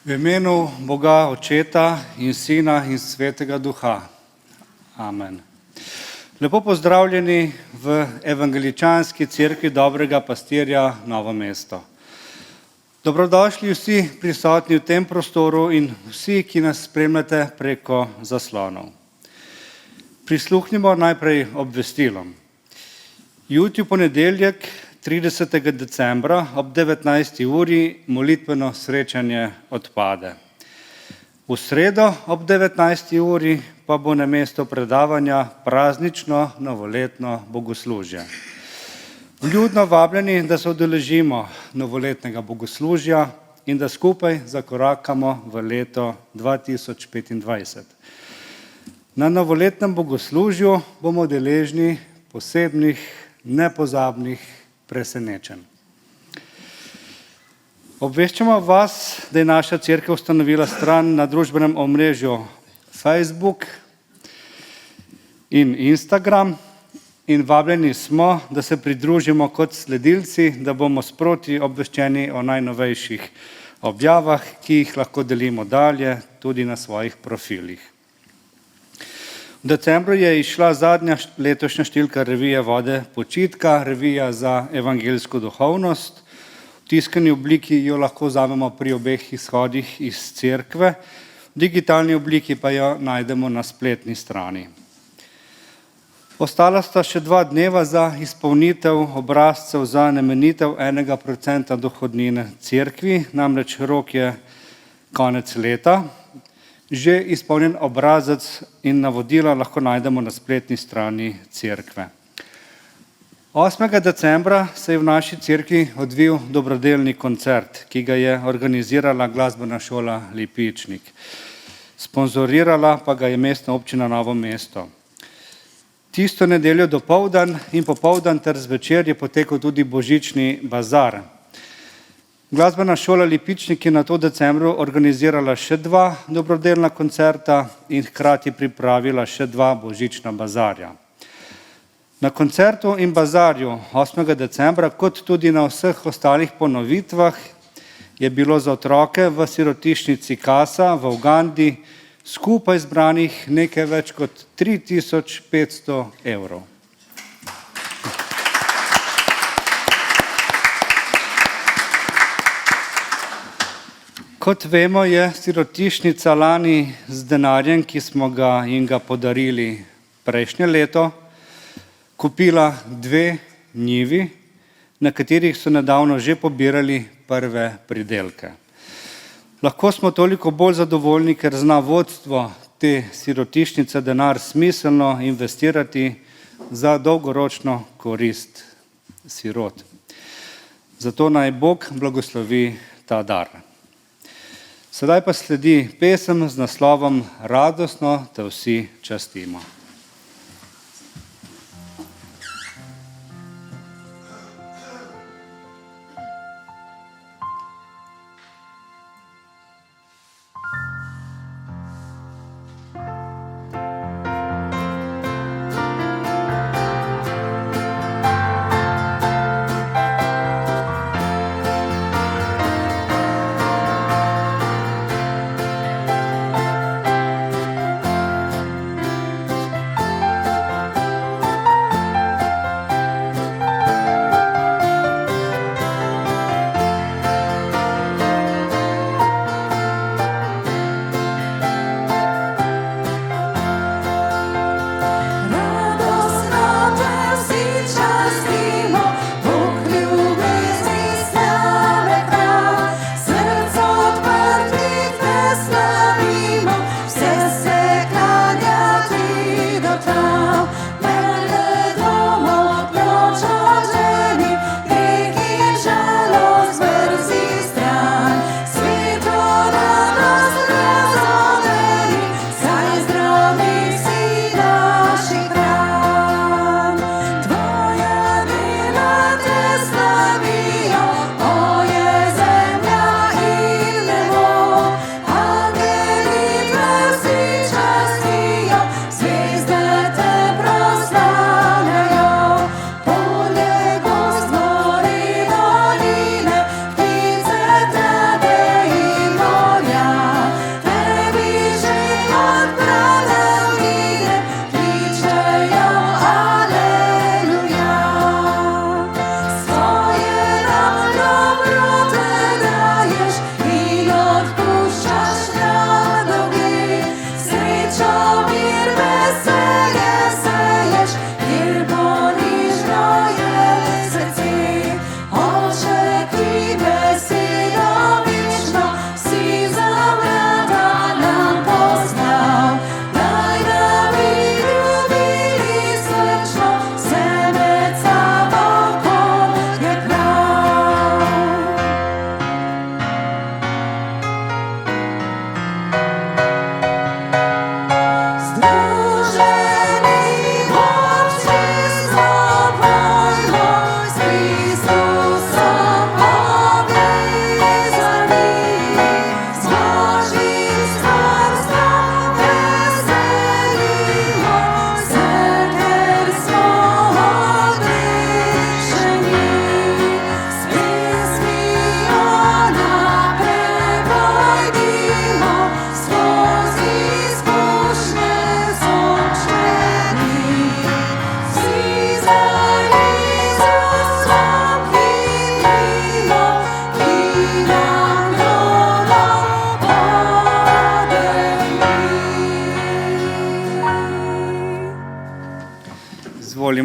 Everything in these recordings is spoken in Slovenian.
V imenu Boga Očeta in Sina in Svetega Duha. Amen. Lepo pozdravljeni v Evangeličanski cerkvi Dobrega pastirja Novo mesto. Dobrodošli vsi prisotni v tem prostoru in vsi, ki nas spremljate preko zaslonov. Prisluhnimo najprej obvestilom. Jutri v ponedeljek 30. decembra ob 19. uri molitveno srečanje odpade. V sredo ob 19. uri pa bo na mesto predavanja praznično novoletno bogoslužje. Vljudno vabljeni, da se udeležimo novoletnega bogoslužja in da skupaj zakorakamo v leto 2025. Na novoletnem bogoslužju bomo deležni posebnih, nepozabnih presenečenj. Obveščamo vas, da je naša cerkev ustanovila stran na družbenem omrežju Facebook in Instagram in vabljeni smo, da se pridružimo kot sledilci, da bomo sproti obveščeni o najnovejših objavah, ki jih lahko delimo dalje tudi na svojih profilih. V decembru je izšla zadnja letošnja številka revije Vode počitka, revija za evangeljsko duhovnost. V tiskani obliki jo lahko vzamemo pri obeh izhodih iz cerkve, v digitalni obliki pa jo najdemo na spletni strani. Ostala sta še 2 dneva za izpolnitev obrazcev za namenitev 1% dohodnine cerkvi, namreč rok je konec leta. Že izpolnjen obrazec in navodila lahko najdemo na spletni strani cerkve. 8. decembra se je v naši cerkvi odvil dobrodelni koncert, ki ga je organizirala glasbena šola Lipičnik. Sponzorirala pa ga je Mestna občina Novo mesto. Tisto nedeljo dopoldan in popoldan ter zvečer je potekal tudi božični bazar. Glasbena šola Lipičnik je nato v decembru organizirala še 2 dobrodelna koncerta in hkrati pripravila še 2 božična bazarja. Na koncertu in bazarju 8. decembra, kot tudi na vseh ostalih ponovitvah, je bilo za otroke v sirotišnici Kasa v Ugandi skupaj zbranih nekaj več kot 3500 evrov. Kot vemo, je sirotišnica lani z denarjem, ki smo jim ga podarili prejšnje leto, kupila 2 njivi, na katerih so nedavno že pobirali prve pridelke. Lahko smo toliko bolj zadovoljni, ker zna vodstvo te sirotišnice denar smiselno investirati za dolgoročno korist sirot. Zato naj Bog blagoslovi ta dar. Sedaj pa sledi pesem z naslovom Radostno te vsi častimo.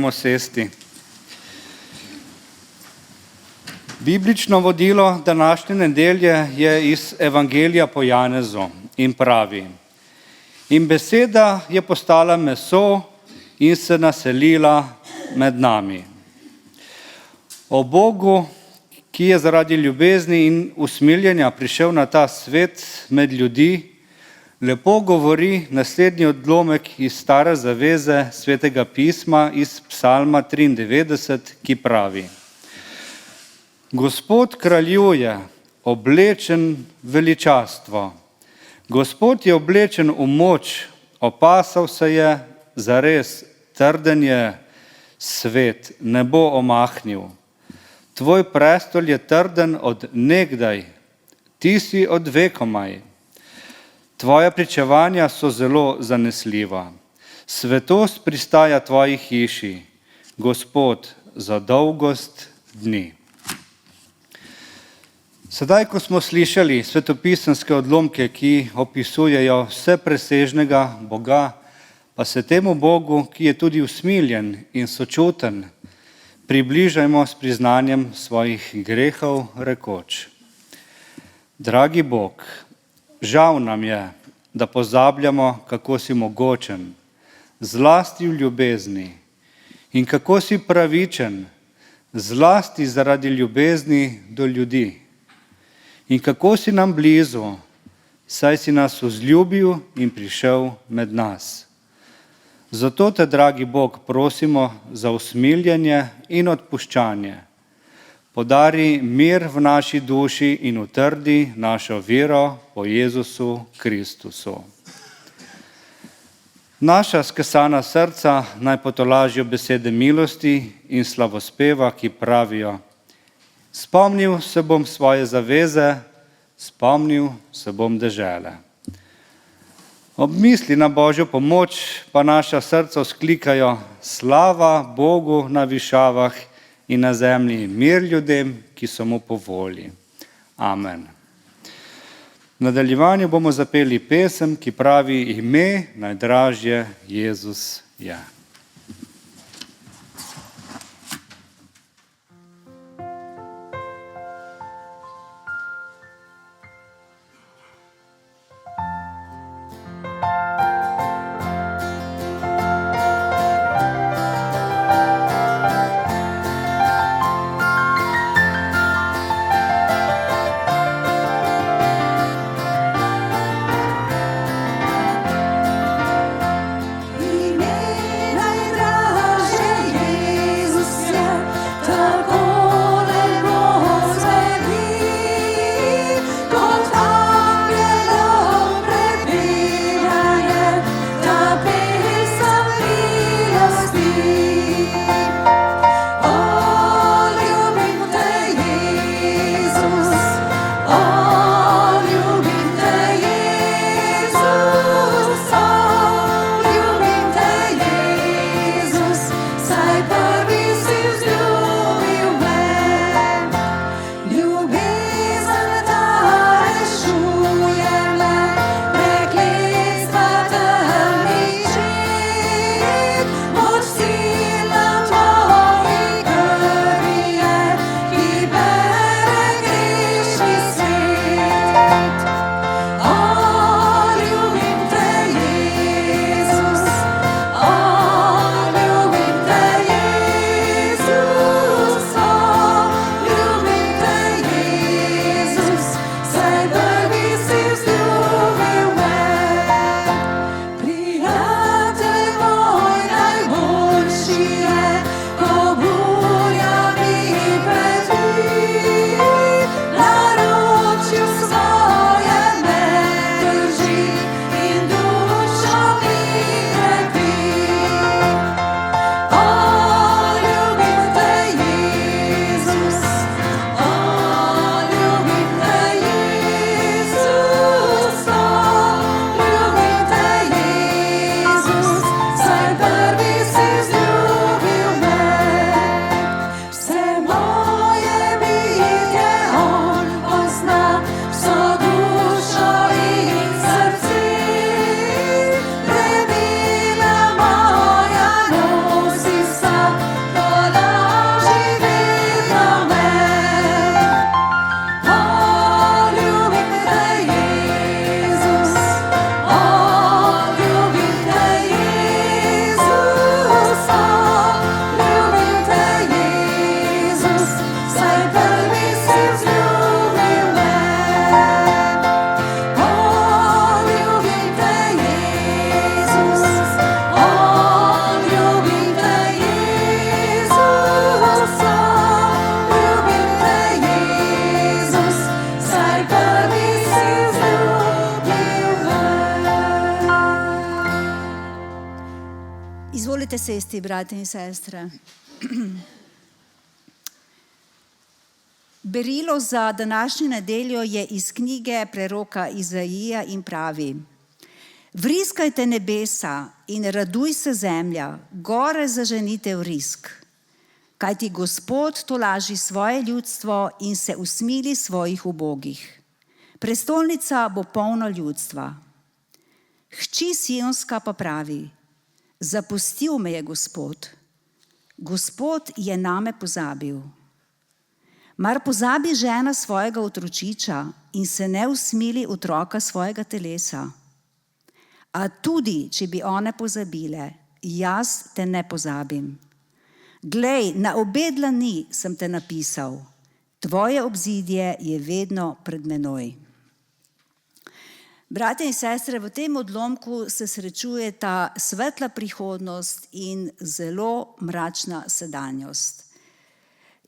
dajmo sesti. Biblično vodilo današnje nedelje je iz Evangelija po Janezu in pravi: In beseda je postala meso in se naselila med nami. O Bogu, ki je zaradi ljubezni in usmiljenja prišel na ta svet med ljudi, lepo govori naslednji odlomek iz Stare zaveze Svetega pisma iz Psalma 93, ki pravi: Gospod kraljuje, oblečen v veličastvo. Gospod je oblečen v moč, opasal se je, zares, trden je svet, ne bo omahnil. Tvoj prestol je trden od nekdaj, ti si od vekomaj. Tvoja pričevanja so zelo zanesljiva. Svetost pristaja tvoji hiši, Gospod, za dolgost dni. Sedaj, ko smo slišali svetopisemske odlomke, ki opisujejo vsepresežnega Boga, pa se temu Bogu, ki je tudi usmiljen in sočuten, približajmo s priznanjem svojih grehov, rekoč: Dragi Bog, žal nam je, da pozabljamo, kako si mogočen, zlasti v ljubezni, in kako si pravičen, zlasti zaradi ljubezni do ljudi. In kako si nam blizu, saj si nas vzljubil in prišel med nas. Zato te, dragi Bog, prosimo za usmiljenje in odpuščanje. Podari mir v naši duši in utrdi našo vero po Jezusu Kristusu. Naša skesana srca naj potolažijo besede milosti in slavospeva, ki pravijo: Spomnil se bom svoje zaveze, spomnil se bom dežele. Ob misli na Božjo pomoč pa naša srca vzklikajo: Slava Bogu na višavah in na zemlji mir ljudem, ki so mu po volji. Amen. V nadaljevanju bomo zapeli pesem, ki pravi: Ime najdražje Jezus je. Ime se sesti, brati in sestre. Berilo za današnjo nedeljo je iz knjige preroka Izaija in pravi: Vriskajte nebesa in raduj se zemlja, gore zaženite vrisk. Kajti Gospod tolaži svoje ljudstvo in se usmili svojih ubogih. Prestolnica bo polna ljudstva. Hči Sionska pa pravi: Zapustil me je Gospod. Gospod je name pozabil. Mar pozabi žena svojega otročiča in se ne usmili otroka svojega telesa? A tudi, če bi one pozabile, jaz te ne pozabim. Glej, na obe dlani sem te napisal, tvoje obzidje je vedno pred menoj. Bratje in sestre, v tem odlomku se srečujeta svetla prihodnost in zelo mračna sedanjost.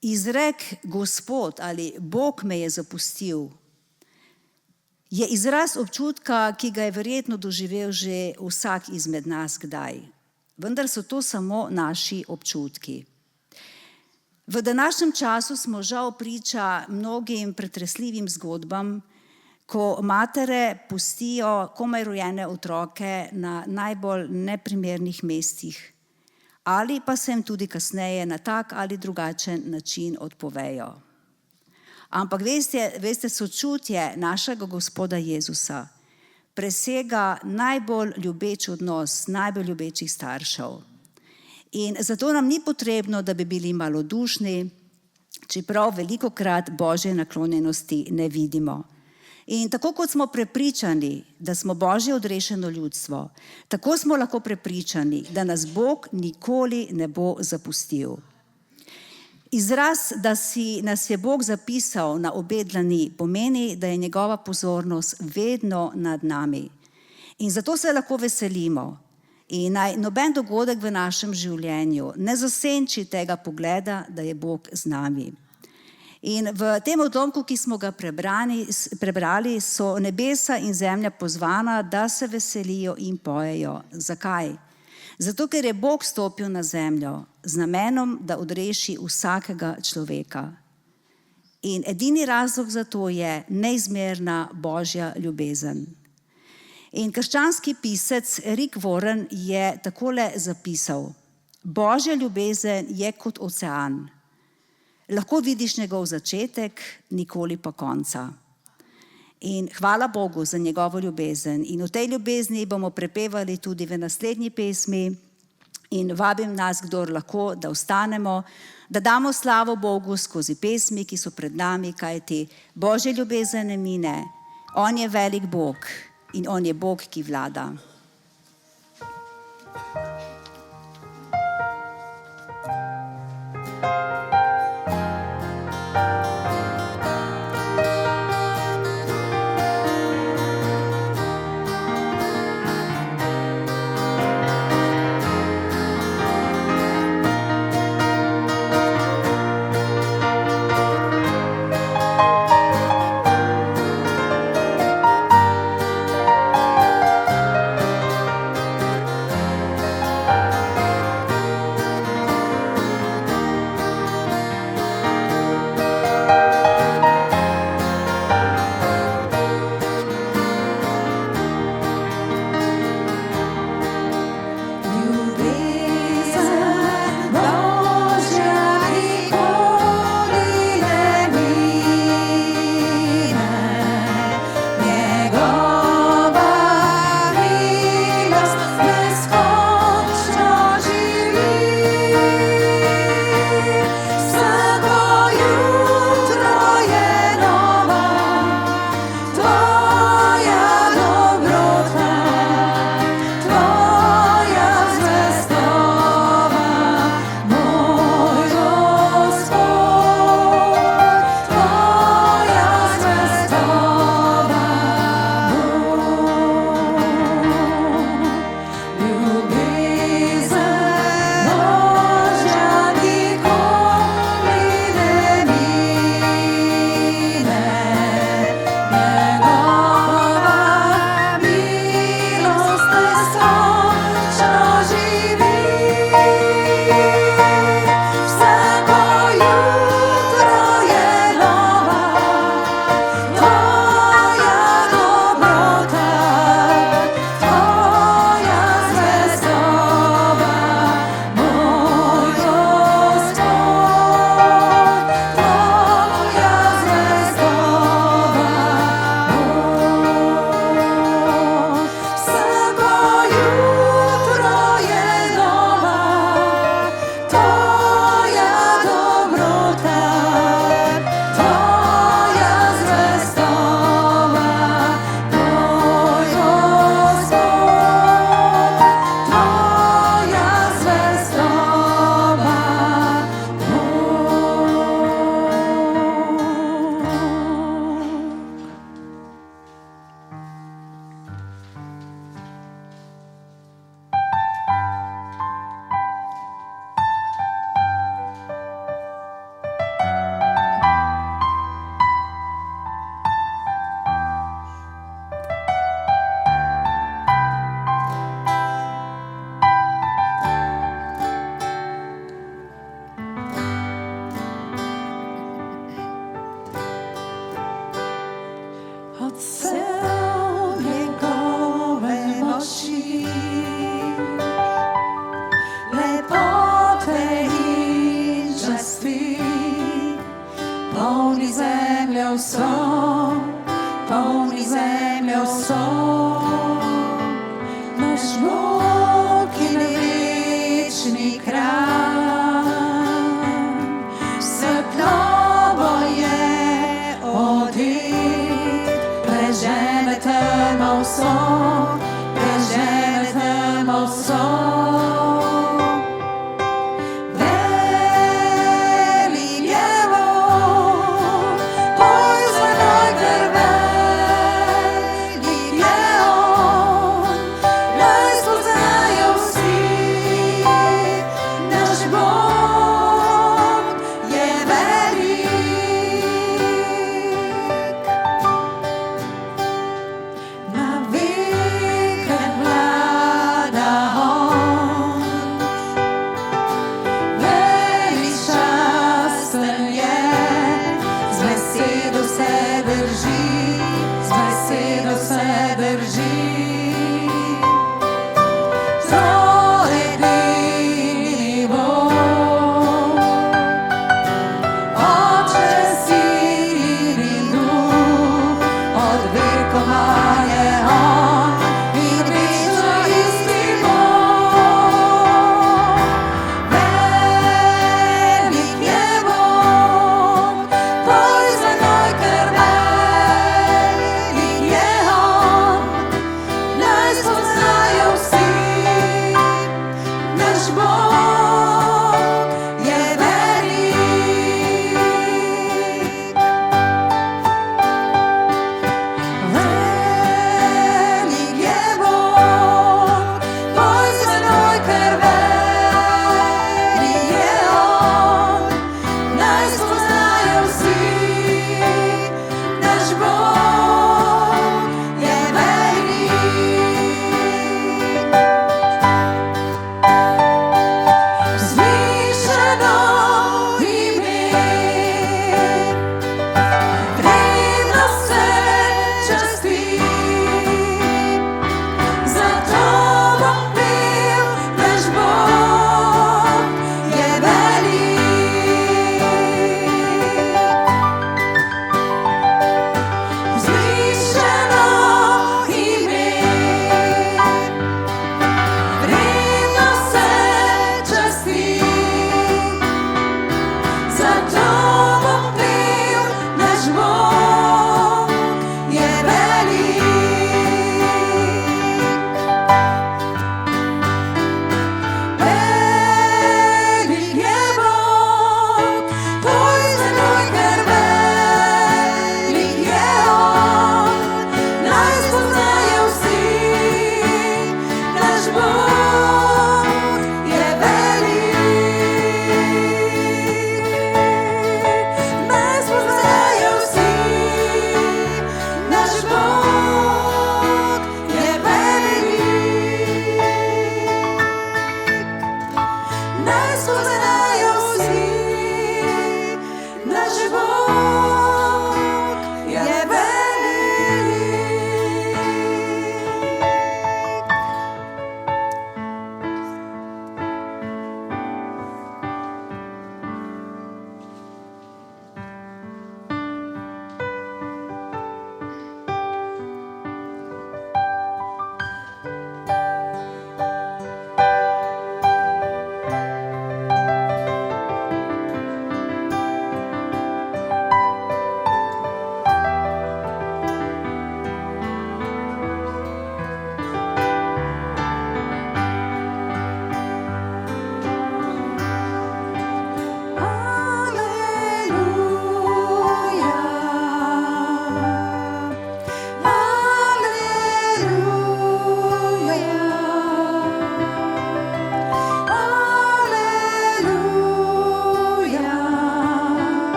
Izrek Gospod ali Bog me je zapustil je izraz občutka, ki ga je verjetno doživel že vsak izmed nas kdaj. Vendar so to samo naši občutki. V današnjem času smo žal priča mnogim pretresljivim zgodbam, ko matere pustijo komaj rojene otroke na najbolj neprimernih mestih, ali pa se jim tudi kasneje na tak ali drugačen način odpovejo. Ampak veste, sočutje našega Gospoda Jezusa presega najbolj ljubeč odnos najbolj ljubečih staršev. In zato nam ni potrebno, da bi bili malodušni, čeprav velikokrat Božje naklonjenosti ne vidimo. In tako kot smo prepričani, da smo Božje odrešeno ljudstvo, tako smo lahko prepričani, da nas Bog nikoli ne bo zapustil. Izraz, da nas je Bog zapisal na obe dlani, pomeni, da je njegova pozornost vedno nad nami. In zato se lahko veselimo. In naj noben dogodek v našem življenju ne zasenči tega pogleda, da je Bog z nami. In v tem odlomku, ki smo ga prebrali, so nebesa in zemlja pozvana, da se veselijo in pojejo. Zakaj? Zato, ker je Bog stopil na zemljo z namenom, da odreši vsakega človeka. In edini razlog za to je neizmerna Božja ljubezen. In krščanski pisec Rick Warren je takole zapisal: Božja ljubezen je kot ocean. Lahko vidiš njegov začetek, nikoli pa konca. In hvala Bogu za njegovo ljubezen. In v tej ljubezni bomo prepevali tudi v naslednji pesmi. In vabim nas, kdor lahko, da ostanemo, da damo slavo Bogu skozi pesmi, ki so pred nami, kajti Božja ljubezen ne mine. On je velik Bog in on je Bog, ki vlada. polni zemljo so, polni zemljo so. Naš Bog je večni kralj, svetlobo je odid, prežene temo vso, prežene temo vso. Na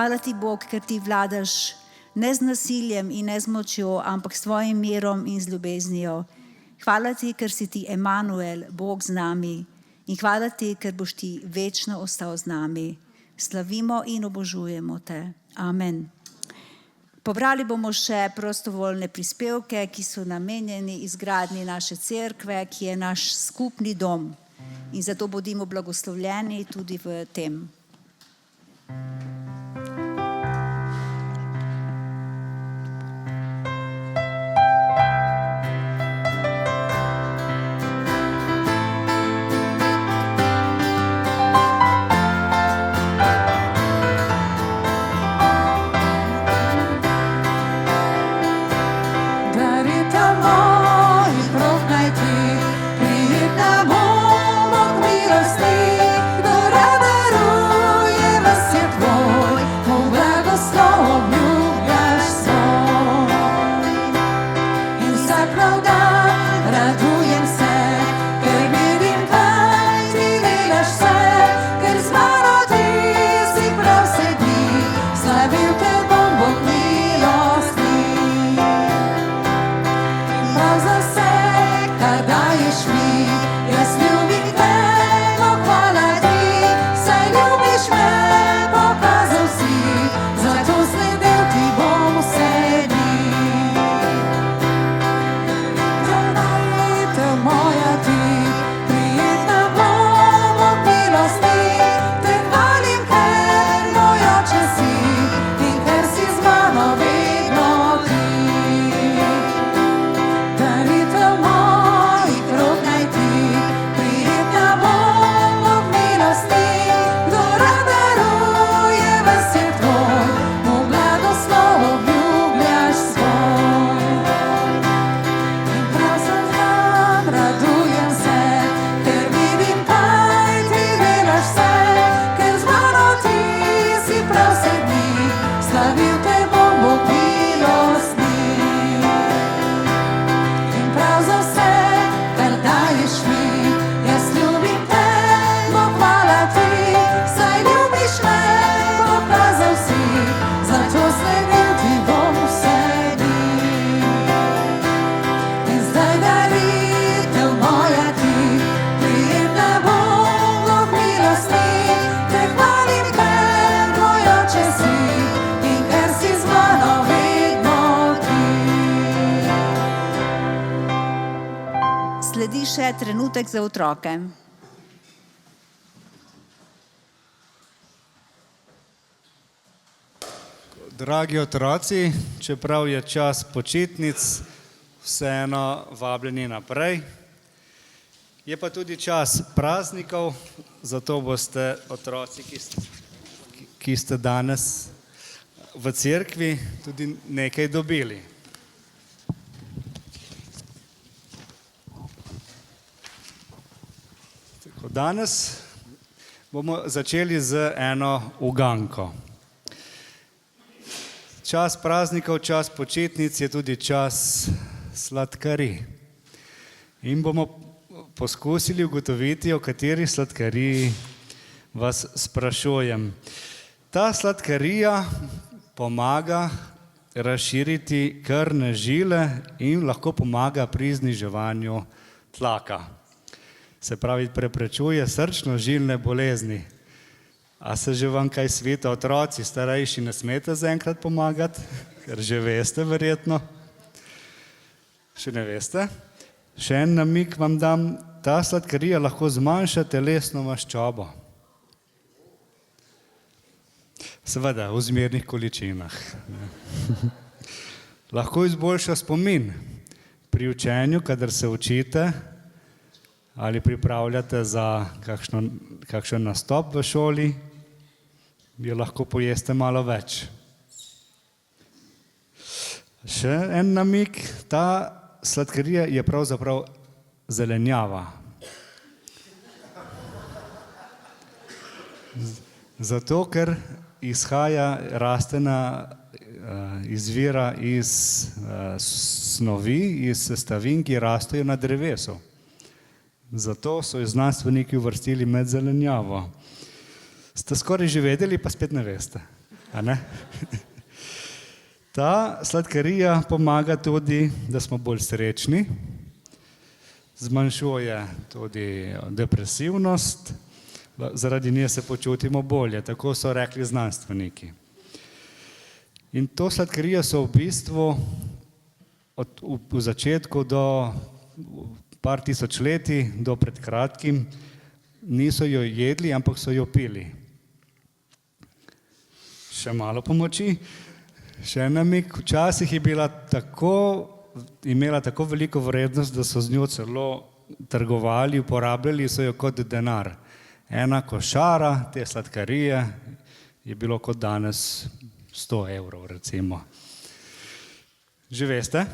Hvala ti, Bog, ker ti vladaš ne z nasiljem in ne z močjo, ampak s tvojim mirom in z ljubeznijo. Hvala ti, ker si ti Emanuel, Bog z nami. In hvala ti, ker boš ti večno ostal z nami. Slavimo in obožujemo te. Amen. Pobrali bomo še prostovoljne prispevke, ki so namenjeni izgradnji naše cerkve, ki je naš skupni dom. In zato bodimo blagoslovljeni tudi v tem. Sledi še trenutek za otroke. Dragi otroci, čeprav je čas počitnic, vseeno vabljeni naprej. Je pa tudi čas praznikov, zato boste otroci, ki ste danes v cerkvi, tudi nekaj dobili. Danes bomo začeli z eno uganko. Čas praznikov, čas počitnic je tudi čas sladkarij. In bomo poskusili ugotoviti, o kateri sladkariji vas sprašujem. Ta sladkarija pomaga razširiti krvne žile in lahko pomaga pri zniževanju tlaka. Se pravi, preprečuje srčno-žilne bolezni. A se že vam kaj svita, otroci, starejši ne smete zaenkrat pomagati? Ker že veste verjetno. Še ne veste? Še en namig vam dam, ta sladkarija lahko zmanjša telesno maščobo. Seveda, v zmernih količinah. Lahko izboljša spomin pri učenju, kadar se učite, ali pripravljate za kakšen nastop v šoli, jo lahko pojeste malo več. Še en namig, ta sladkarija je pravzaprav zelenjava. Zato, ker izvira iz snovi, iz sestavin, ki rastejo na drevesu. Zato so jo znanstveniki uvrstili med zelenjavo. Ste skoraj že vedeli, pa spet ne veste. A ne? Ta sladkarija pomaga tudi, da smo bolj srečni, zmanjšuje tudi depresivnost, zaradi nje se počutimo bolje, tako so rekli znanstveniki. In to sladkarijo so v bistvu v začetku do par tisočletij, do pred kratkim, niso jo jedli, ampak so jo pili. Še malo pomoči. Še namig, včasih je imela tako veliko vrednost, da so z njo celo trgovali, uporabljali so jo kot denar. Ena košara te sladkarije je bilo kot danes 100 evrov, recimo. Že veste?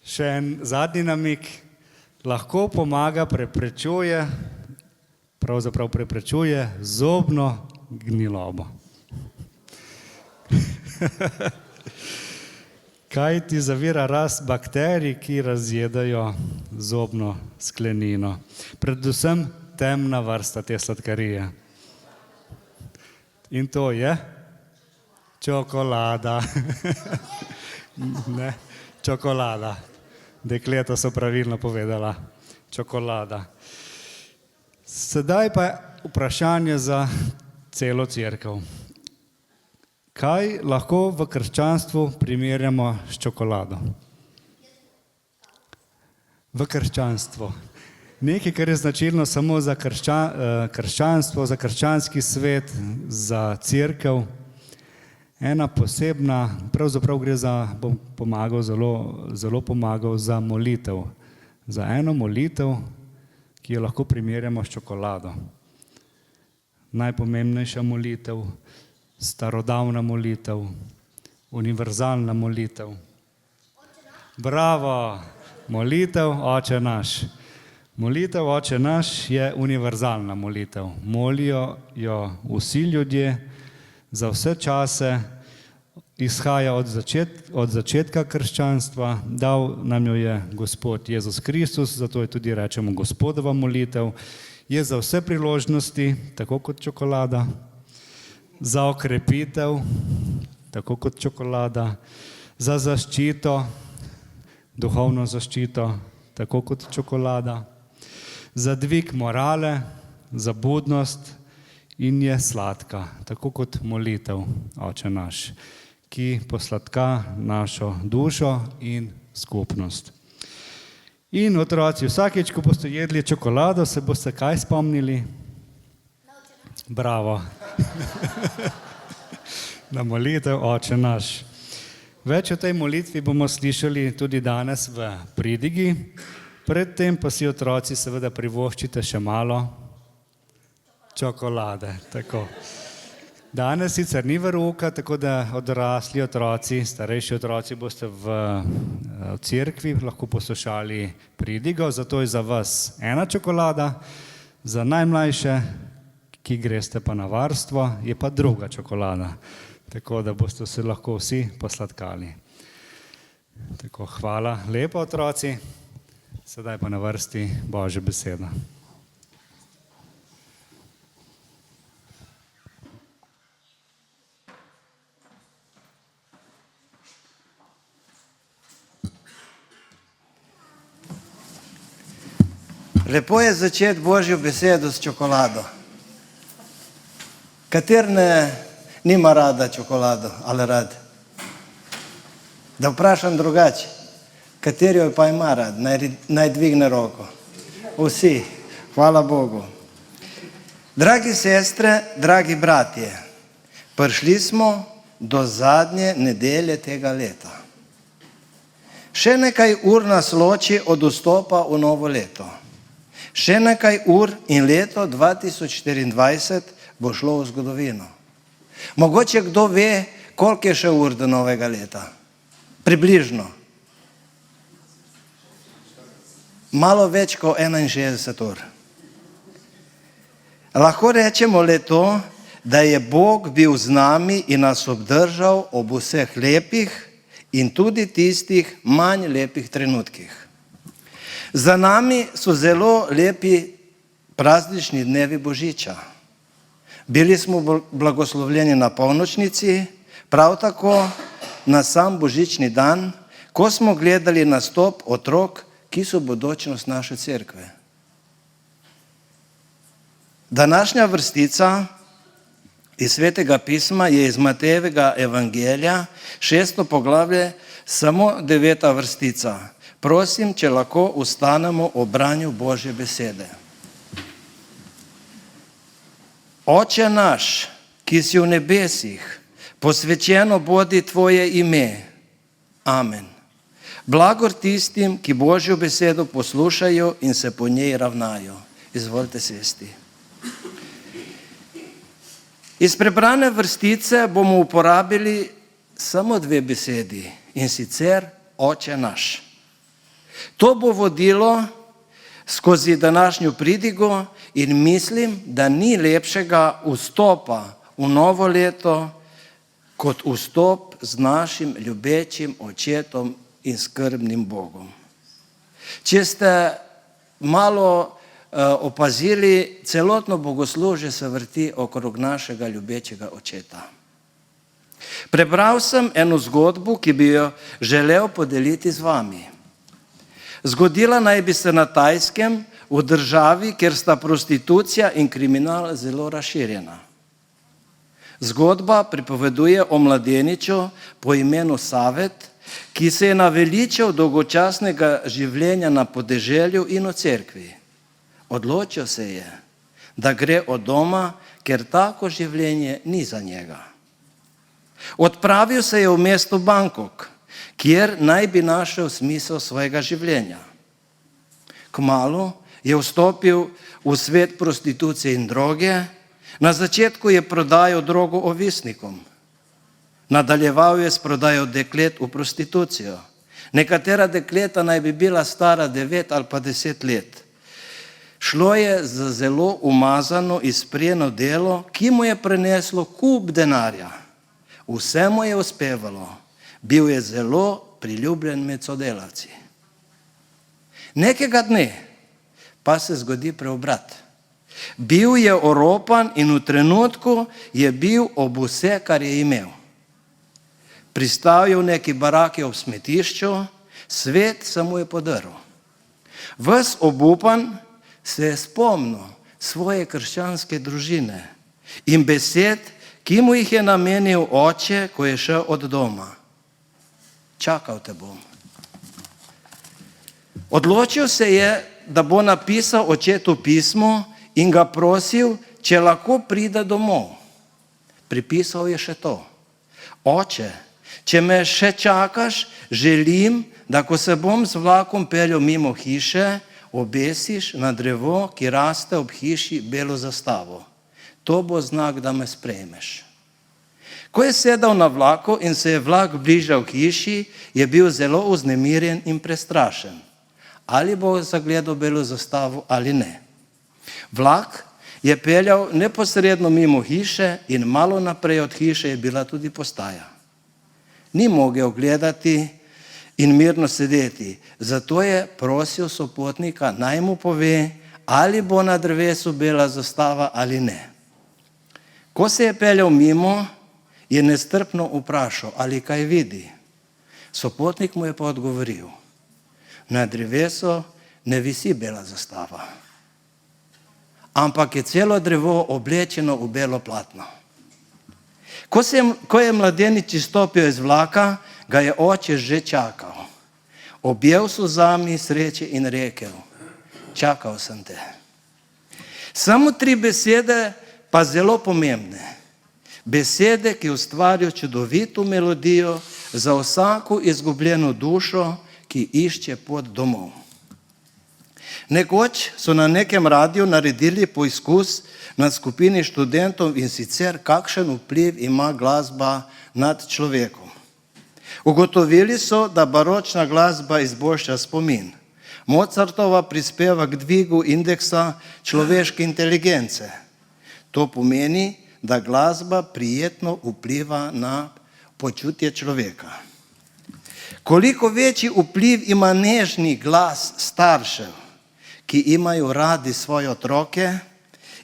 Še en zadnji namig, lahko pomaga, pravzaprav preprečuje zobno gnilobo. Kaj ti zavira rast bakterij, ki razjedajo zobno sklenino? Predvsem temna vrsta te sladkarije. In to je čokolada. Ne, čokolada. Dekleta so pravilno povedala. Čokolada. Sedaj pa vprašanje za celo cerkev. Kaj lahko v krščanstvu primerjamo s čokolado? V krščanstvu. Nekaj, kar je značilno samo za krščanstvo, za krščanski svet, za cerkev. Ena posebna, pravzaprav gre za, bom pomagal, zelo pomagal za molitev. Za eno molitev, ki jo lahko primerjamo s čokolado. Najpomembnejša molitev, starodavna molitev, univerzalna molitev. Bravo! Molitev Oče naš. Molitev Oče naš je univerzalna molitev. Molijo jo vsi ljudje za vse čase, izhaja od začetka krščanstva, dal nam jo je Gospod Jezus Kristus, zato jo tudi rečemo Gospodova molitev. Je za vse priložnosti, tako kot čokolada, za okrepitev, tako kot čokolada, za zaščito, duhovno zaščito, tako kot čokolada, za dvig morale, za budnost in je sladka, tako kot molitev Oče naš, ki posladka našo dušo in skupnost. In otroci, vsakeč, ko boste jedli čokolado, se boste kaj spomnili? Bravo. Na molitev Oče naš. Več o tej molitvi bomo slišali tudi danes v pridigi. Predtem pa si otroci seveda privoščite še malo čokolade. Tako. Danes sicer ni verouka, tako da odrasli otroci, starejši otroci boste v cerkvi lahko poslušali pridigo, zato je za vas ena čokolada, za najmlajše, ki greste pa na varstvo, je pa druga čokolada. Tako da boste se lahko vsi posladkali. Tako, hvala lepo otroci. Sedaj pa na vrsti Božja beseda. Lepo je začeti Božjo besedo s čokolado. Kater nima rada čokolado, ali rad? Da vprašam drugače. Kateri jo pa ima rad? Naj dvigne roko. Vsi. Hvala Bogu. Dragi sestre, dragi bratje, prišli smo do zadnje nedelje tega leta. Še nekaj ur nas loči od vstopa v novo leto. Še nekaj ur in leto 2024 bo šlo v zgodovino. Mogoče kdo ve, koliko je še ur do novega leta? Približno. Malo več kot 61 ur. Lahko rečemo le to, da je Bog bil z nami in nas obdržal ob vseh lepih in tudi tistih manj lepih trenutkih. Za nami so zelo lepi praznični dnevi Božiča. Bili smo blagoslovljeni na polnočnici, prav tako na sam božični dan, ko smo gledali nastop otrok, ki so bodočnost naše cerkve. Današnja vrstica iz Svetega pisma je iz Matejevega evangelija, 6. poglavje, samo 9. vrstica. Prosim, če lahko ustanemo ob branju Božje besede. Oče naš, ki si v nebesih, posvečeno bodi tvoje ime. Amen. Blagor tistim, ki Božjo besedo poslušajo in se po njej ravnajo. Izvolite sesti. Iz prebrane vrstice bomo uporabili samo 2 besedi, in sicer Oče naš. To bo vodilo skozi današnjo pridigo in mislim, da ni lepšega vstopa v novo leto, kot vstop z našim ljubečim očetom in skrbnim Bogom. Če ste malo opazili, celotno bogoslužje se vrti okrog našega ljubečega očeta. Prebral sem eno zgodbo, ki bi jo želel podeliti z vami. Zgodila naj bi se na Tajskem, v državi, kjer sta prostitucija in kriminal zelo razširjena. Zgodba pripoveduje o mladeniču po imenu Savet, ki se je naveličal dolgočasnega življenja na podeželju in v cerkvi. Odločil se je, da gre od doma, ker tako življenje ni za njega. Odpravil se je v mesto Bangkok, kjer naj bi našel smisel svojega življenja. Kmalu je vstopil v svet prostitucije in droge. Na začetku je prodajal drogo ovisnikom. Nadaljeval je s prodajo deklet v prostitucijo. Nekatera dekleta naj bi bila stara 9 ali pa 10 let. Šlo je za zelo umazano, izprijeno delo, ki mu je prineslo kup denarja. Vse mu je uspevalo. Bil je zelo priljubljen med sodelavci. Nekega dne pa se zgodi preobrat. Bil je oropan in v trenutku je bil ob vse, kar je imel. Pristal je v neki baraki ob smetišču, svet se mu je podrl. Ves obupan se je spomnil svoje krščanske družine in besed, ki mu jih je namenil oče, ko je šel od doma. Čakal te bom. Odločil se je, da bo napisal očetu pismo in ga prosil, če lahko pride domov. Pripisal je še to. Oče, če me še čakaš, želim, da ko se bom z vlakom peljal mimo hiše, obesiš na drevo, ki raste ob hiši, belo zastavo. To bo znak, da me sprejmeš. Ko je sedel na vlaku in se je vlak bližal k hiši, je bil zelo vznemirjen in prestrašen. Ali bo zagledal belo zastavo ali ne. Vlak je peljal neposredno mimo hiše in malo naprej od hiše je bila tudi postaja. Ni mogel gledati in mirno sedeti, zato je prosil sopotnika, naj mu pove, ali bo na drevesu bela zastava ali ne. Ko se je peljal mimo, je nestrpno vprašal, ali kaj vidi. Sopotnik mu je pa odgovoril, na drevesu ne visi bela zastava, ampak je celo drevo oblečeno v belo platno. Ko je mladenič izstopil iz vlaka, ga je oče že čakal. Objel solzami sreče in rekel, čakal sem te. Samo 3 besede, pa zelo pomembne. Besede, ki ustvarijo čudovito melodijo za vsako izgubljeno dušo, ki išče pot domov. Nekoč so na nekem radiju naredili poizkus nad skupini študentov in sicer kakšen vpliv ima glasba nad človekom. Ugotovili so, da baročna glasba izboljša spomin. Mozartova prispeva k dvigu indeksa človeške inteligence. To pomeni, da glasba prijetno vpliva na počutje človeka. Koliko večji vpliv ima nežni glas staršev, ki imajo radi svoje otroke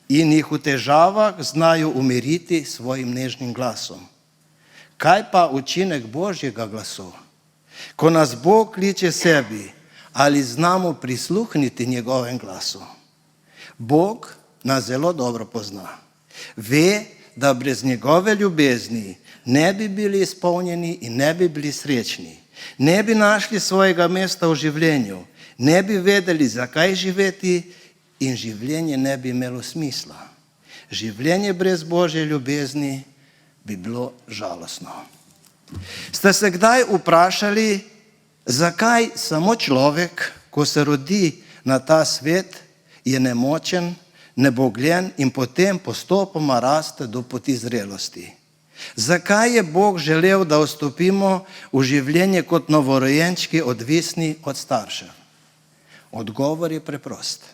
in jih v težavah znajo umiriti s svojim nežnim glasom. Kaj pa učinek Božjega glasu? Ko nas Bog kliče sebi, ali znamo prisluhniti njegovem glasu? Bog nas zelo dobro pozna. Ve, da brez njegove ljubezni ne bi bili izpolnjeni in ne bi bili srečni. Ne bi našli svojega mesta v življenju, ne bi vedeli, zakaj živeti in življenje ne bi imelo smisla. Življenje brez Božje ljubezni bi bilo žalostno. Ste se kdaj vprašali, zakaj samo človek, ko se rodi na ta svet, je nemočen, nebogljen in potem postopoma raste do poti zrelosti? Zakaj je Bog želel, da vstopimo v življenje kot novorojenčki, odvisni od staršev? Odgovor je preprost.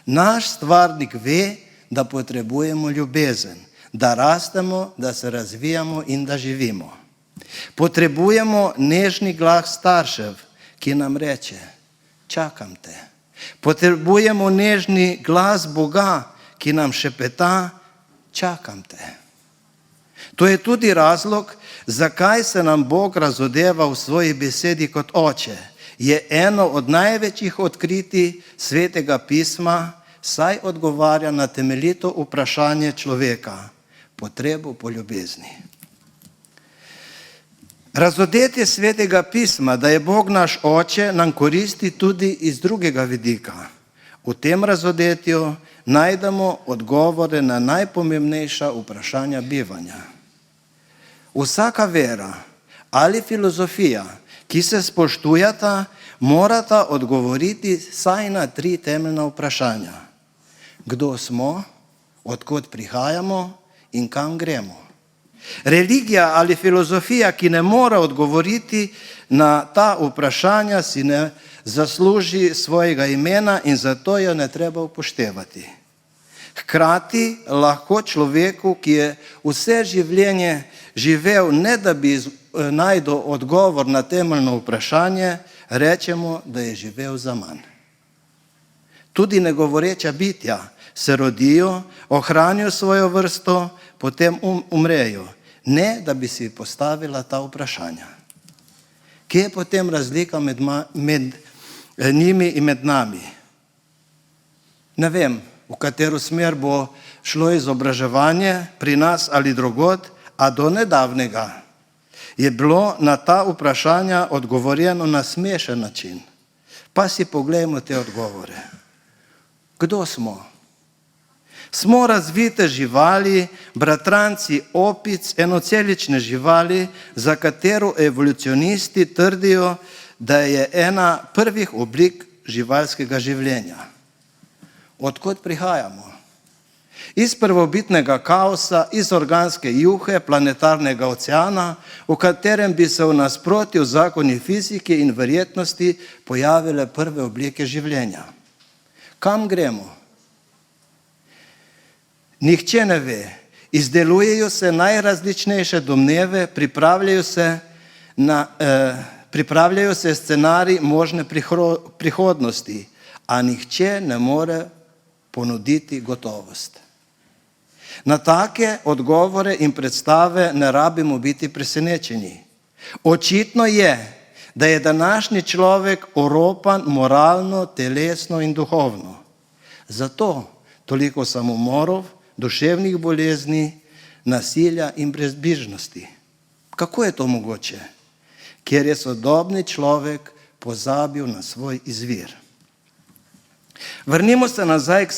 Naš stvarnik ve, da potrebujemo ljubezen, da rastemo, da se razvijamo in da živimo. Potrebujemo nežni glas staršev, ki nam reče: čakam te. Potrebujemo nežni glas Boga, ki nam šepeta: čakam te. To je tudi razlog, zakaj se nam Bog razodeva v svoji besedi kot oče. Je eno od največjih odkritij Svetega pisma, saj odgovarja na temeljito vprašanje človeka, potrebo po ljubezni. Razodetje Svetega pisma, da je Bog naš oče, nam koristi tudi iz drugega vidika. V tem razodetju najdemo odgovore na najpomembnejša vprašanja bivanja. Vsaka vera ali filozofija, ki se spoštujeta, morata odgovoriti vsaj na 3 temeljna vprašanja. Kdo smo, od kod prihajamo in kam gremo? Religija ali filozofija, ki ne more odgovoriti na ta vprašanja, si ne zasluži svojega imena in zato jo ne treba upoštevati. Hkrati lahko človeku, ki je vse življenje živel, ne da bi najdel odgovor na temeljno vprašanje, rečemo, da je živel zaman. Tudi negovoreča bitja se rodijo, ohranijo svojo vrsto, potem umrejo, ne da bi si postavila ta vprašanja. Kje je potem razlika med njimi in med nami? Ne vem, v katero smer bo šlo izobraževanje, pri nas ali drugod, a do nedavnega je bilo na ta vprašanja odgovorjeno na smešen način. Pa si poglejmo te odgovore. Kdo smo? Smo razvite živali, bratranci opic, enocelične živali, za katero evolucionisti trdijo, da je ena prvih oblik živalskega življenja. Odkot prihajamo? Iz prvobitnega kaosa, iz organske juhe planetarnega oceana, v katerem bi se v nasprotju zakoni fizike in verjetnosti pojavile prve oblike življenja. Kam gremo? Nihče ne ve. Izdelujejo se najrazličnejše domneve, pripravljajo se scenariji možne prihodnosti, a nihče ne more ponuditi gotovost. Na take odgovore in predstave ne rabimo biti presenečeni. Očitno je, da je današnji človek oropan moralno, telesno in duhovno. Zato toliko samomorov, duševnih bolezni, nasilja in brezbrižnosti. Kako je to mogoče? Ker je sodobni človek pozabil na svoj izvir. Vrnimo se nazaj k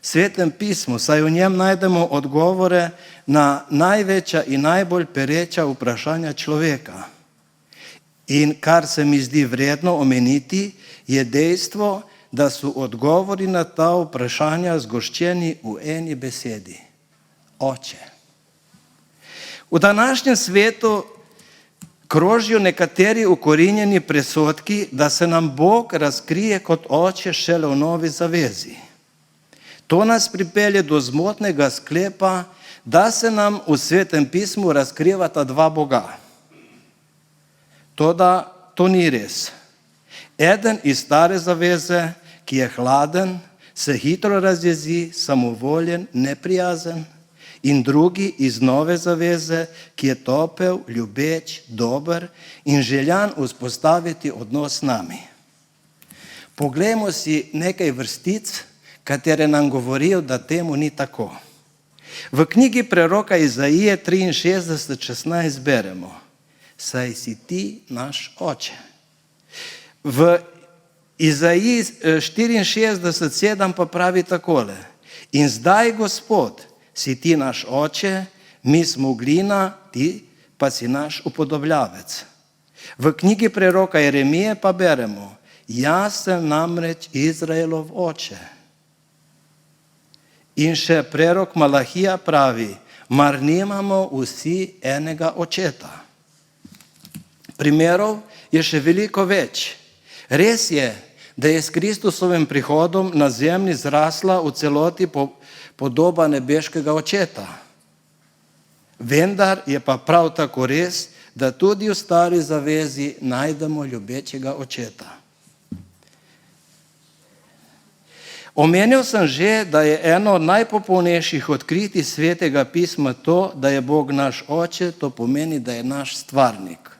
Svetem pismu, saj v njem najdemo odgovore na največja in najbolj pereča vprašanja človeka. In kar se mi zdi vredno omeniti, je dejstvo, da so odgovori na ta vprašanja zgoščeni v eni besedi: Oče. V današnjem svetu krožijo nekateri ukorinjeni predsodki, da se nam Bog razkrije kot Oče šele v novi zavezi. To nas pripelje do zmotnega sklepa, da se nam v Svetem pismu razkrivata 2 Boga. Toda to ni res. Eden iz stare zaveze, ki je hladen, se hitro razjezi, samovoljen, neprijazen, in drugi iz nove zaveze, ki je topel, ljubeč, dober in željan vzpostaviti odnos s nami. Poglejmo si nekaj vrstic, katere nam govorijo, da temu ni tako. V knjigi preroka Izaije 63:16 beremo: Saj si ti naš oče. V Izaiji 64:7 pa pravi takole: In zdaj, Gospod, si ti naš oče, mi smo glina, ti pa si naš upodobljavec. V knjigi preroka Jeremije pa beremo: Jaz sem namreč Izraelov oče. In še prerok Malahija pravi: Mar nimamo vsi enega očeta? Primerov je še veliko več. Res je, da je s Kristusovim prihodom na zemlji zrasla v celoti podoba nebeškega očeta. Vendar je pa prav tako res, da tudi v stari zavezi najdemo ljubečega očeta. Omenil sem že, da je eno od najpopolnejših odkritij Svetega pisma to, da je Bog naš oče, to pomeni, da je naš stvarnik.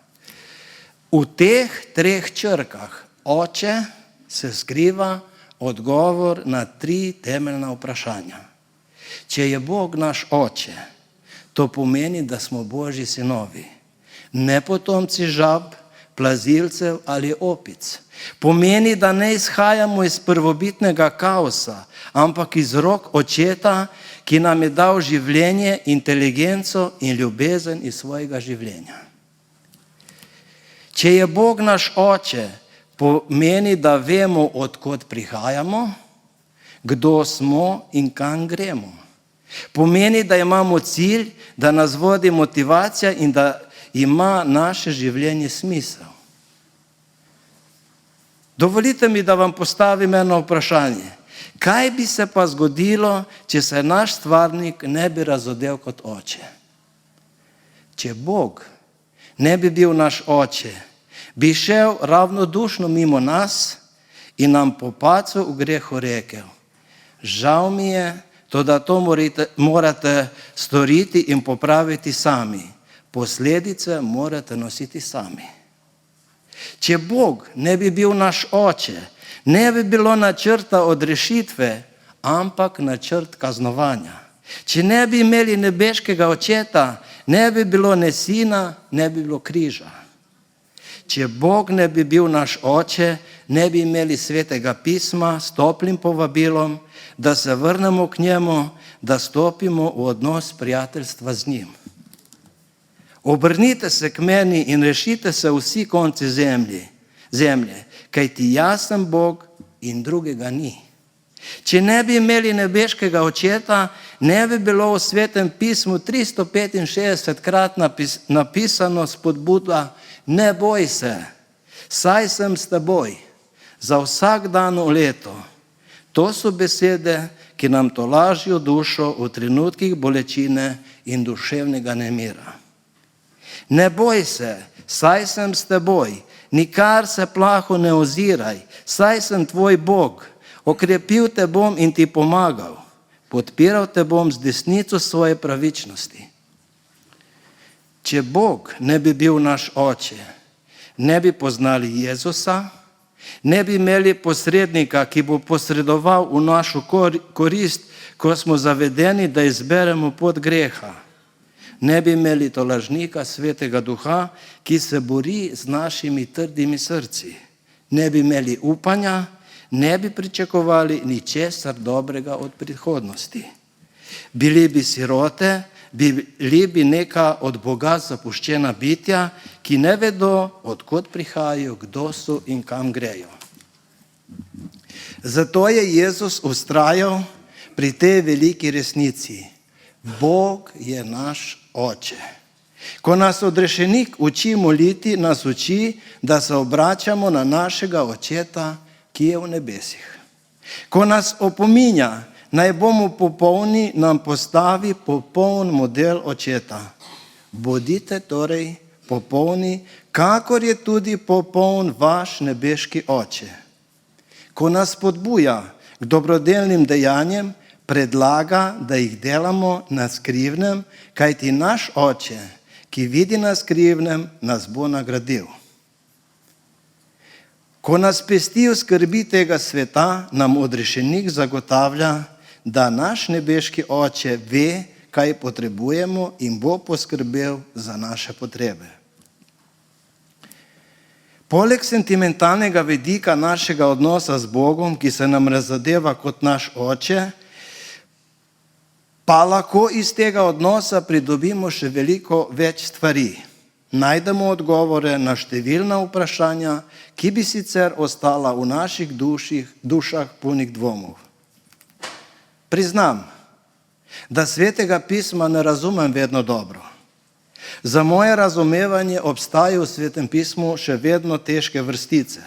V teh treh črkah oče se skriva odgovor na 3 temeljna vprašanja. Če je Bog naš oče, to pomeni, da smo Božji sinovi, ne potomci žab, plazilcev ali opic. Pomeni, da ne izhajamo iz prvobitnega kaosa, ampak iz rok očeta, ki nam je dal življenje, inteligenco in ljubezen iz svojega življenja. Če je Bog naš oče, pomeni, da vemo, od kod prihajamo, kdo smo in kam gremo. Pomeni, da imamo cilj, da nas vodi motivacija in da ima naše življenje smisel. Dovolite mi, da vam postavim eno vprašanje. Kaj bi se pa zgodilo, če se naš stvarnik ne bi razodel kot oče? Če Bog ne bi bil naš oče, bi šel ravnodušno mimo nas in nam po padcu v grehu rekel: Žal mi je, toda to morate storiti in popraviti sami. Posledice morate nositi sami. Če Bog ne bi bil naš oče, ne bi bilo načrta odrešitve, ampak načrt kaznovanja. Če ne bi imeli nebeškega očeta, ne bi bilo ne sina, ne bi bilo križa. Če Bog ne bi bil naš oče, ne bi imeli Svetega pisma s toplim povabilom, da se vrnemo k njemu, da stopimo v odnos prijateljstva z njim. Obrnite se k meni in rešite se vsi konci zemlje, kajti jaz sem Bog in drugega ni. Če ne bi imeli nebeškega očeta, ne bi bilo v Svetem pismu 365-krat napisano spodbuda: Ne boj se, saj sem s teboj, za vsak dan v leto. To so besede, ki nam tolažijo dušo v trenutkih bolečine in duševnega nemira. Ne boj se, saj sem s teboj, nikar se plaho ne oziraj, saj sem tvoj Bog, okrepil te bom in ti pomagal, podpiral te bom z desnico svoje pravičnosti. Če Bog ne bi bil naš oče, ne bi poznali Jezusa, ne bi imeli posrednika, ki bo posredoval v našo korist, ko smo zavedeni, da izberemo pot greha. Ne bi imeli tolažnika Svetega Duha, ki se bori z našimi trdimi srci. Ne bi imeli upanja, ne bi pričakovali ničesar dobrega od prihodnosti. Bili bi sirote, bili bi neka od Boga zapuščena bitja, ki ne vedo, od kod prihajajo, kdo so in kam grejo. Zato je Jezus vztrajal pri tej veliki resnici. Bog je naš oče. Ko nas odrešenik uči moliti, nas uči, da se obračamo na našega očeta, ki je v nebesih. Ko nas opominja, naj bomo popolni, nam postavi popoln model očeta. Bodite torej popolni, kakor je tudi popoln vaš nebeški oče. Ko nas spodbuja k dobrodelnim dejanjem, predlaga, da jih delamo na skrivnem, kajti naš Oče, ki vidi na skrivnem, nas bo nagradil. Ko nas pestijo skrbi tega sveta, nam odrešenik zagotavlja, da naš nebeški Oče ve, kaj potrebujemo in bo poskrbel za naše potrebe. Poleg sentimentalnega vidika našega odnosa z Bogom, ki se nam razodeva kot naš Oče, pa lahko iz tega odnosa pridobimo še veliko več stvari. Najdemo odgovore na številna vprašanja, ki bi sicer ostala v naših dušah polnih dvomov. Priznam, da Svetega pisma ne razumem vedno dobro. Za moje razumevanje obstajajo v Svetem pismu še vedno težke vrstice.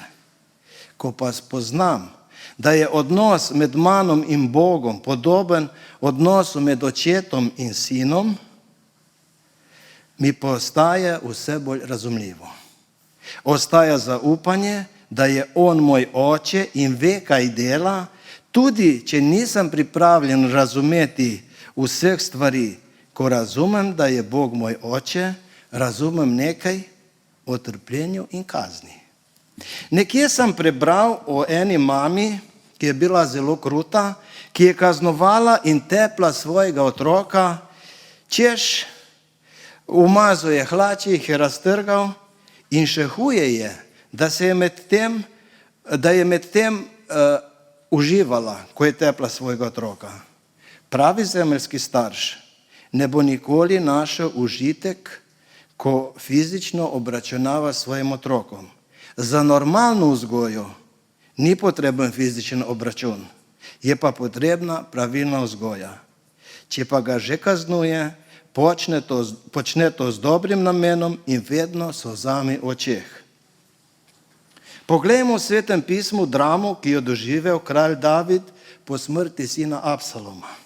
Ko pa spoznam, da je odnos med manom in Bogom podoben odnosu med očetom in sinom, mi postaje vse bolj razumljivo. Ostaja zaupanje, da je on moj Oče in ve, kaj dela, tudi če nisem pripravljen razumeti vseh stvari. Ko razumem, da je Bog moj Oče, razumem nekaj o trpljenju in kazni. Nekje sem prebral o eni mami, ki je bila zelo kruta, ki je kaznovala in tepla svojega otroka, češ, umazal je hlače, jih je raztrgal in še huje je, da je med tem uživala, ko je tepla svojega otroka. Pravi zemeljski starš ne bo nikoli našel užitek, ko fizično obračunava svojim otrokom. Za normalno vzgojo ni potreben fizičen obračun, je pa potrebna pravilna vzgoja. Če pa ga že kaznuje, počne to z dobrim namenom in vedno s solzami v očeh. Poglejmo v Svetem pismu dramo, ki jo doživel kralj David po smrti sina Absaloma.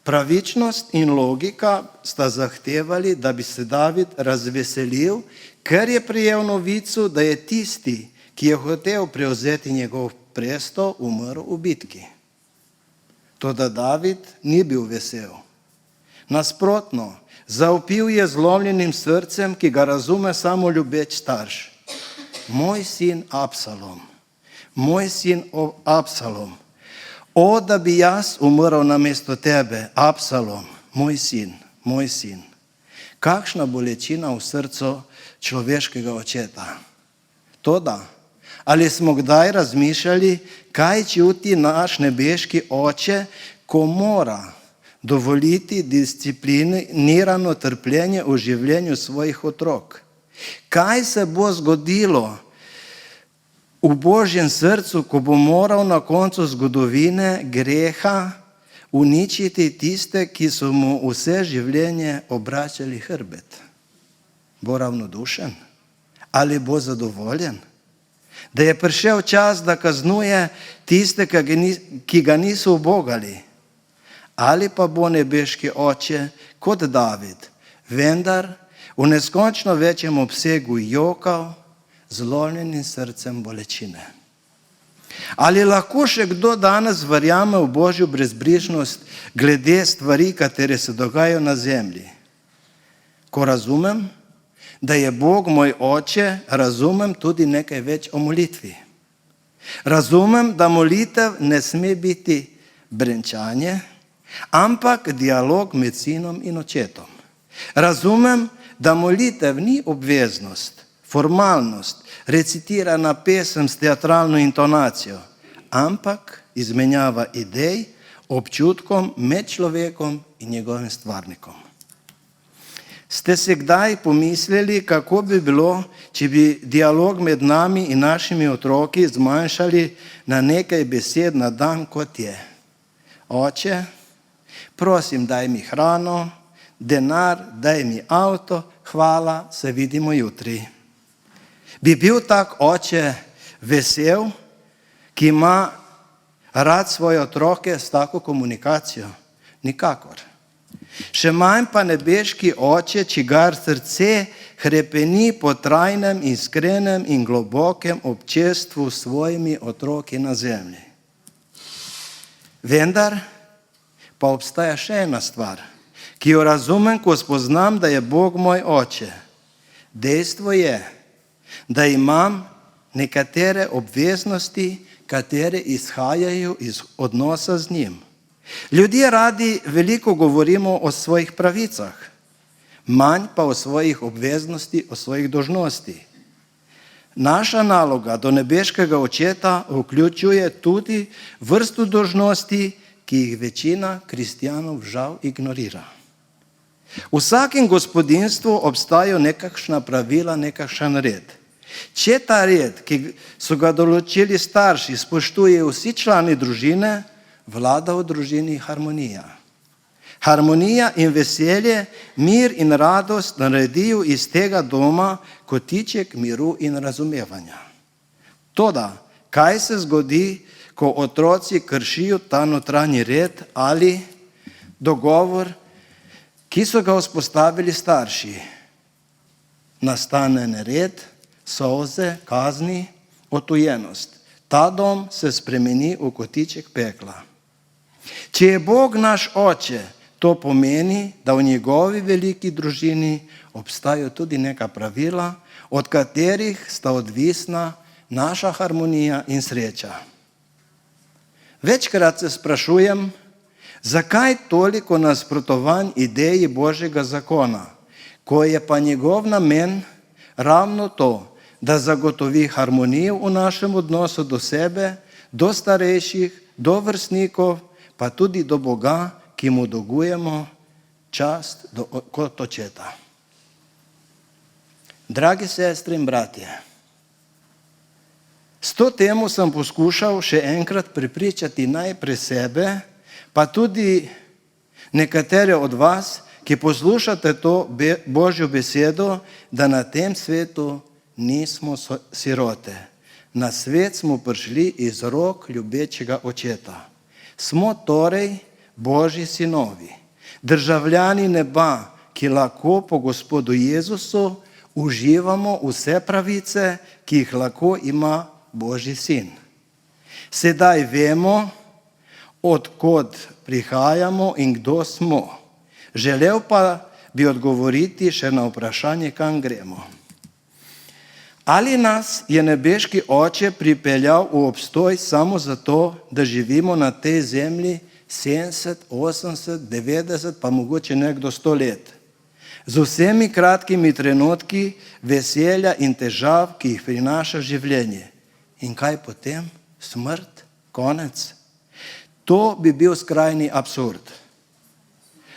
Pravičnost in logika sta zahtevali, da bi se David razveselil, ker je prejel novico, da je tisti, ki je hotel prevzeti njegov prestol, umrl v bitki. Toda David ni bil vesel. Nasprotno, zavpil je zlomljenim srcem, ki ga razume samo ljubeč starš. Moj sin Absalom, moj sin Absalom, o, da bi jaz umrl namesto tebe, Absalom, moj sin, moj sin. Kakšna bolečina v srcu človeškega očeta. Toda, ali smo kdaj razmišljali, kaj čuti naš nebeški Oče, ko mora dovoliti disciplinirano trpljenje v življenju svojih otrok? Kaj se bo zgodilo v Božjem srcu, ko bo moral na koncu zgodovine greha uničiti tiste, ki so mu vse življenje obračali hrbet? Bo ravnodušen? Ali bo zadovoljen? Da je prišel čas, da kaznuje tiste, ki ga niso ubogali? Ali pa bo nebeški Oče kot David, vendar v neskončno večjem obsegu jokal, zlomljenim srcem bolečine? Ali lahko še kdo danes verjame v Božjo brezbrižnost glede stvari, katere se dogajajo na zemlji? Ko razumem, da je Bog moj Oče, razumem tudi nekaj več o molitvi. Razumem, da molitev ne sme biti brenčanje, ampak dialog med sinom in očetom. Razumem, da molitev ni obveznost, formalnost, recitirana pesem s teatralno intonacijo, ampak izmenjava idej, občutkom med človekom in njegovim stvarnikom. Ste se kdaj pomislili, kako bi bilo, če bi dialog med nami in našimi otroki zmanjšali na nekaj besed na dan, kot je: Oče, prosim, daj mi hrano, denar, daj mi avto, hvala, se vidimo jutri. Bi bil tak oče vesel, ki ima rad svoje otroke s tako komunikacijo? Nikakor. Še manj pa nebeški Oče, čigar srce hrepeni po trajnem, iskrenem in globokem občestvu s svojimi otroki na zemlji. Vendar pa obstaja še ena stvar, ki jo razumem, ko spoznam, da je Bog moj oče. Dejstvo je, da imam nekatere obveznosti, katere izhajajo iz odnosa z njim. Ljudje radi veliko govorimo o svojih pravicah, manj pa o svojih obveznosti, o svojih dolžnosti. Naša naloga do nebeškega očeta vključuje tudi vrsto dolžnosti, ki jih večina kristjanov žal ignorira. V vsakem gospodinjstvu obstajajo nekakšna pravila, nekakšen red. Če ta red, ki so ga določili starši, spoštujejo vsi člani družine, vlada v družini harmonija. Harmonija in veselje, mir in radost naredijo iz tega doma kotiček miru in razumevanja. Toda, kaj se zgodi, ko otroci kršijo ta notranji red ali dogovor, ki so ga vzpostavili starši? Nastane nered, solze, kazni, odtujenost. Ta dom se spremeni v kotiček pekla. Če je Bog naš oče, to pomeni, da v njegovi veliki družini obstajajo tudi neka pravila, od katerih sta odvisna naša harmonija in sreča. Večkrat se sprašujem, zakaj toliko nasprotovanj ideji Božjega zakona, ko je pa njegov namen ravno to, da zagotovi harmonijo v našem odnosu do sebe, do starejših, do vrstnikov, pa tudi do Boga, ki mu dolgujemo čast kot očeta. Dragi sestre in bratje, s to temo sem poskušal še enkrat prepričati najprej sebe, pa tudi nekatere od vas, ki poslušate to Božjo besedo, da na tem svetu nismo sirote. Na svet smo prišli iz rok ljubečega očeta. Smo torej Božji sinovi, državljani neba, ki lahko po Gospodu Jezusu uživamo vse pravice, ki jih lahko ima Božji sin. Sedaj vemo, od kod prihajamo in kdo smo. Želel pa bi odgovoriti še na vprašanje, kam gremo. Ali nas je nebeški oče pripeljal v obstoj samo zato, da živimo na tej zemlji 70, 80, 90, pa mogoče nekdo 100 let. Z vsemi kratkimi trenutki veselja in težav, ki jih prinaša življenje. In kaj potem? Smrt? Konec? To bi bil skrajni absurd.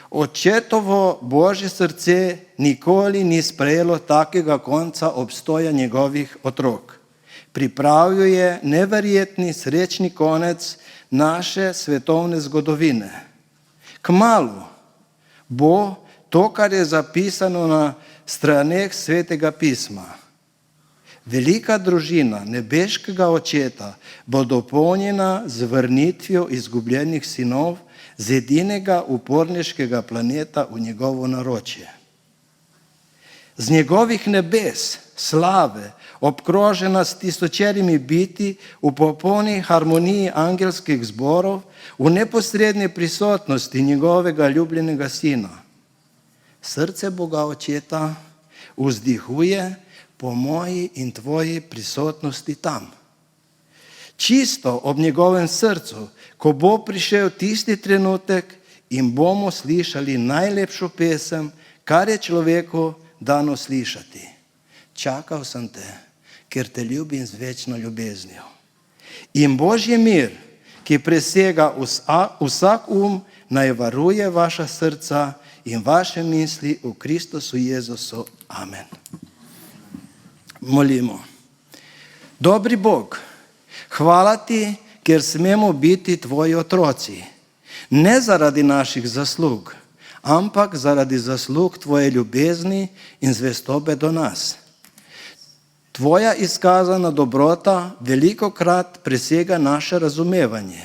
Očetovo Božje srce nikoli ni sprejelo takega konca obstoja njegovih otrok. Pripravil je neverjetni srečni konec naše svetovne zgodovine. Kmalu bo to, kar je zapisano na straneh Svetega pisma. Velika družina nebeškega očeta bo dopolnjena z vrnitvijo izgubljenih sinov z edinega uporniškega planeta v njegovo naročje. Z njegovih nebes, slave, obkrožena s tisočerimi biti, v popolni harmoniji angelskih zborov, v neposredni prisotnosti njegovega ljubljenega sina. Srce Boga Očeta vzdihuje po moji in tvoji prisotnosti tam. Čisto ob njegovem srcu, ko bo prišel tisti trenutek in bomo slišali najlepšo pesem, kar je človeku dano slišati. Čakal sem te, ker te ljubim z večno ljubeznijo. In Božji mir, ki presega vsak naj varuje vaša srca in vaše misli v Kristusu Jezusu. Amen. Molimo. Dobri Bog, hvala ti, ker smemo biti tvoji otroci. Ne zaradi naših zaslug, ampak zaradi zaslug tvoje ljubezni in zvestobe do nas. Tvoja izkazana dobrota velikokrat presega naše razumevanje.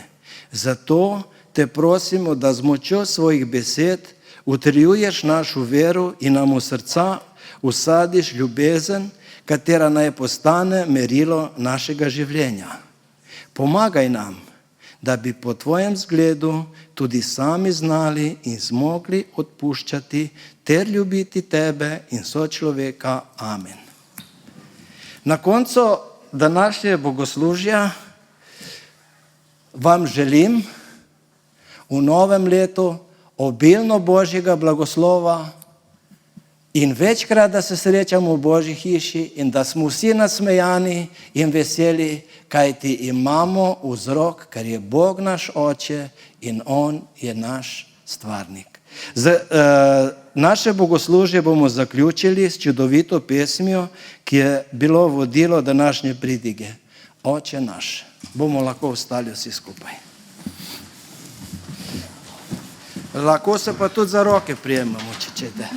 Zato te prosimo, da z močjo svojih besed utrjuješ našo vero in nam v srca usadiš ljubezen, katera naj postane merilo našega življenja. Pomagaj nam, da bi po tvojem zgledu tudi sami znali in zmogli odpuščati ter ljubiti tebe in sočloveka. Amen. Na koncu današnje bogoslužja vam želim v novem letu obilno Božjega blagoslova in večkrat, da se srečamo v Božji hiši in da smo vsi nasmejani in veseli, kajti imamo vzrok, ker je Bog naš Oče in On je naš stvarnik. Naše bogoslužje bomo zaključili s čudovito pesmijo, ki je bilo vodilo današnje pridige. Oče naš. Bomo lahko vstali vsi skupaj. Lahko se pa tudi za roke prijemamo, če čete.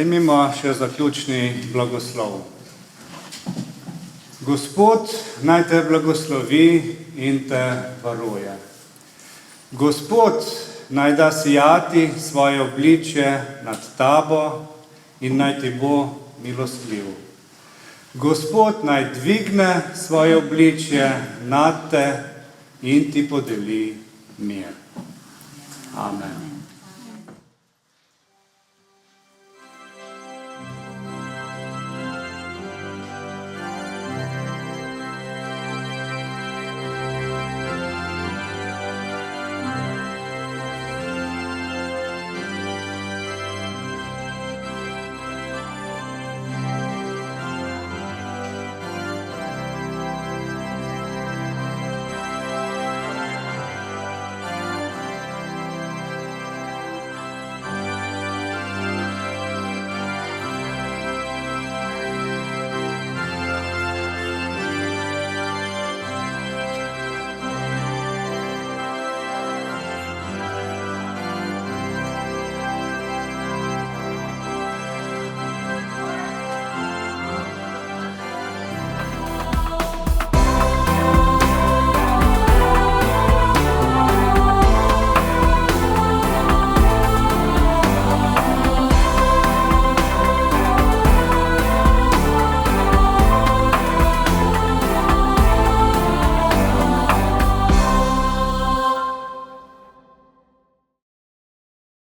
Prejmimo še zaključni blagoslov. Gospod naj te blagoslovi in te varuje. Gospod naj da sijati svoje obličje nad tabo in naj ti bo milostljiv. Gospod naj dvigne svoje obličje nad te in ti podeli mir. Amen.